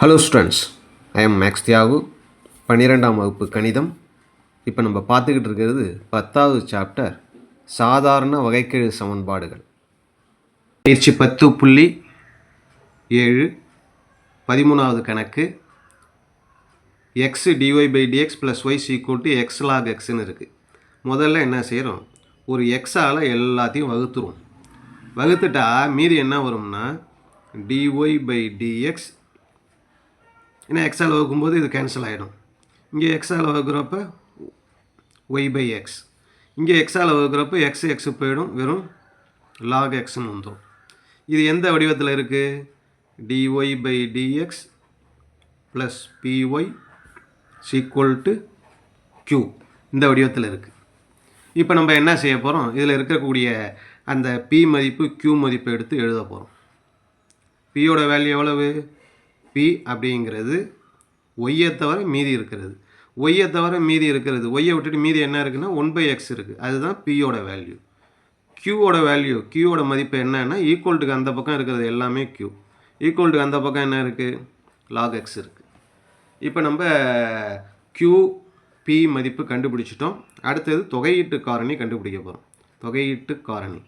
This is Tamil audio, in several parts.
Hello students, I am maths Thiyagu. 12ஆம் வகுப்பு கணிதம். இப்போ நம்ம பார்த்துக்கிட்டு இருக்கிறது 10வது சாப்டர் சாதாரண வகைக்கெழு சமன்பாடுகள். பயிற்சி 10.7 13வது கணக்கு. X dy by dx plus y equal to x log எக்ஸ்ன்னு இருக்குது. முதல்ல என்ன செய்கிறோம், ஒரு எக்ஸால் எல்லாத்தையும் வகுத்துருவோம். வகுத்துட்டா மீதி என்ன வரும்னா டிஒய் பை டிஎக்ஸ். ஏன்னா எக்ஸால் வகுக்கும்போது இது கேன்சல் ஆகிடும். இங்கே எக்ஸால் வகுக்கிறப்ப ஒய் பை எக்ஸ், இங்கே எக்ஸால் வகுக்கிறப்ப எக்ஸ் போயிடும், வெறும் லாக் எக்ஸ்ன்னு வந்துடும். இது எந்த வடிவத்தில் இருக்குது? D y by dx plus p y equal to q, இந்த வடிவத்தில் இருக்குது. இப்போ நம்ம என்ன செய்ய போகிறோம், இதில் இருக்கக்கூடிய அந்த பி மதிப்பு க்யூ மதிப்பை எடுத்து எழுத போகிறோம். பியோட வேல்யூ எவ்வளவு? பி அப்படிங்கிறது ஒய்யை தவிர மீதி இருக்கிறது. ஒய்யை தவிர மீதி இருக்கிறது, ஒய்யை விட்டுட்டு மீதி என்ன இருக்குன்னா 1/x இருக்குது. அதுதான் பியோட வேல்யூ. க்யூவோட வேல்யூ, க்யூவோட மதிப்பு என்னன்னா ஈக்குவல்ட்டுக்கு அந்த பக்கம் இருக்கிறது எல்லாமே க்யூ. ஈக்குவல்ட்டுக்கு அந்த பக்கம் என்ன இருக்குது? லாக் எக்ஸ் இருக்குது. இப்போ நம்ம க்யூ பி மதிப்பு கண்டுபிடிச்சிட்டோம். அடுத்தது தொகையீட்டு காரணி கண்டுபிடிக்க போகிறோம். தொகையீட்டு காரணி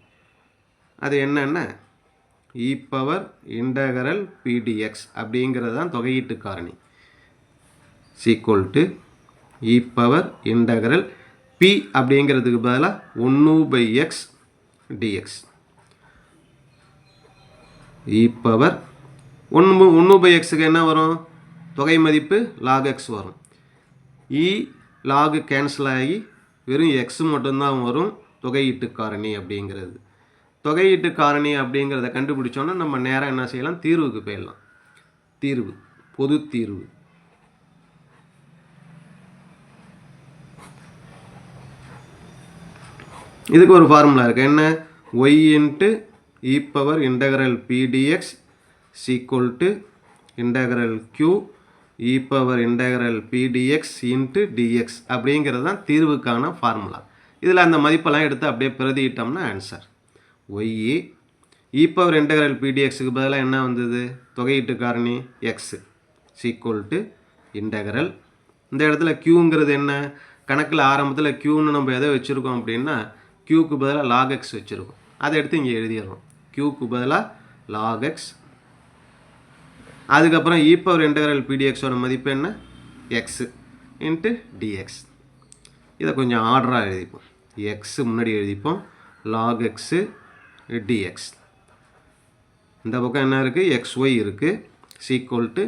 அது என்னென்ன? இ பவர் இன்டகரல் பிடிஎக்ஸ் அப்படிங்கிறது தான் தொகையீட்டு காரணி. Equal to E power integral B அப்படிங்கிறதுக்கு பதிலாக 1/x dx. இ பவர் 1/xக்கு என்ன வரும்? தொகை மதிப்பு லாக் எக்ஸ் வரும். இ லாக் கேன்சல் ஆகி வெறும் எக்ஸ் மட்டும்தான் வரும் தொகையீட்டு காரணி அப்படிங்கிறது. தொகையீட்டு காரணி அப்படிங்கிறத கண்டுபிடிச்சோன்னா நம்ம நேராக என்ன செய்யலாம், தீர்வுக்கு போயிடலாம். தீர்வு, பொது தீர்வு. இதுக்கு ஒரு ஃபார்முலா இருக்குது. என்ன? Y into e power integral p dx equal to integral q e power integral p dx into dx அப்படிங்கிறது தான் தீர்வுக்கான ஃபார்முலா. இதில் அந்த மதிப்பெல்லாம் எடுத்து அப்படியே பிரதியிட்டோம்னா answer. Y e power integral பிடிஎக்ஸுக்கு பதிலாக என்ன வந்தது? தொகையீட்டு காரணி எக்ஸ் ஈக்குவல் டு இன்டகரல். இந்த இடத்துல க்யூங்கிறது என்ன? கணக்கில் ஆரம்பத்தில் க்யூன்னு நம்ம எதை வச்சுருக்கோம் அப்படின்னா க்யூக்கு பதிலாக லாக் எக்ஸ் வச்சுருக்கோம். அதை எடுத்து இங்கே எழுதிடுறோம். க்யூக்கு பதிலாக லாக் எக்ஸ். அதுக்கப்புறம் இ பவர் இன்டகரல் பிடிஎக்ஸோட மதிப்பு என்ன? X into dx. இதை கொஞ்சம் ஆர்டராக எழுதிப்போம். எக்ஸு முன்னாடி எழுதிப்போம், லாக் எக்ஸு dx. இந்த பக்கம் என்ன இருக்குது? xy இருக்குது. ஈக்குவல் டு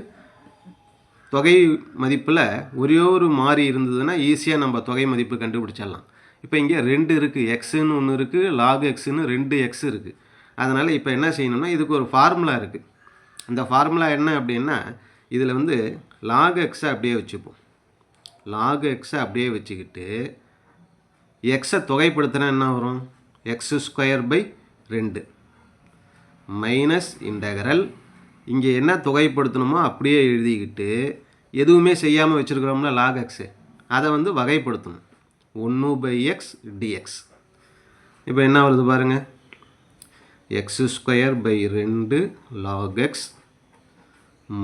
தொகை மதிப்பில் ஒரே ஒரு மாறி இருந்ததுன்னா ஈஸியாக நம்ம தொகை மதிப்பு கண்டுபிடிச்சிடலாம். இப்போ இங்கே 2 இருக்குது, எக்ஸுன்னு ஒன்று இருக்குது, லாக் எக்ஸுன்னு 2x இருக்குது. அதனால் இப்போ என்ன செய்யணும்னா இதுக்கு ஒரு ஃபார்முலா இருக்குது. அந்த ஃபார்முலா என்ன அப்படின்னா இதில் வந்து லாக் எக்ஸை அப்படியே வச்சுப்போம். லாக் எக்ஸை அப்படியே வச்சுக்கிட்டு எக்ஸை தொகைப்படுத்தினா என்ன வரும்? x² / 2 minus integral. இங்கே என்ன தொகைப்படுத்தணுமோ அப்படியே எழுதிக்கிட்டு எதுவுமே செய்யாமல் வச்சுருக்கிறோம்னா லாக் எக்ஸு, அதை வந்து வகைப்படுத்தணும். 1/x dx. இப்போ என்ன வருது பாருங்கள், x² / 2 லாக் எக்ஸ்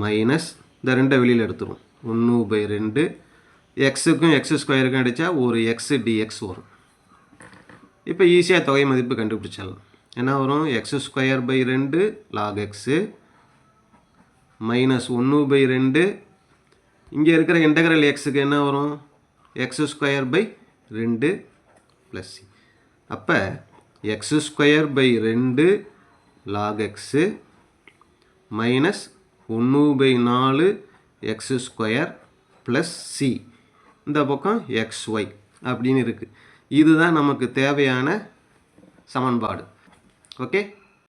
மைனஸ் இந்த 2 வெளியில் எடுத்துரும் 1/2. எக்ஸுக்கும் x² அடித்தா ஒரு x dx வரும். இப்போ ஈஸியாக தொகை மதிப்பு கண்டுபிடிச்சிடலாம். என்ன வரும்? x² / 2 lock x minus 1/2. இங்கே இருக்கிற இன்டகரல் எக்ஸுக்கு என்ன வரும்? x² / 2 plus C. அப்போ x² / 2 lock x minus 1/4 x² plus C. இந்த பக்கம் xy அப்படின்னு இருக்குது. இதுதான் நமக்கு தேவையான சமன்பாடு. ஓகே.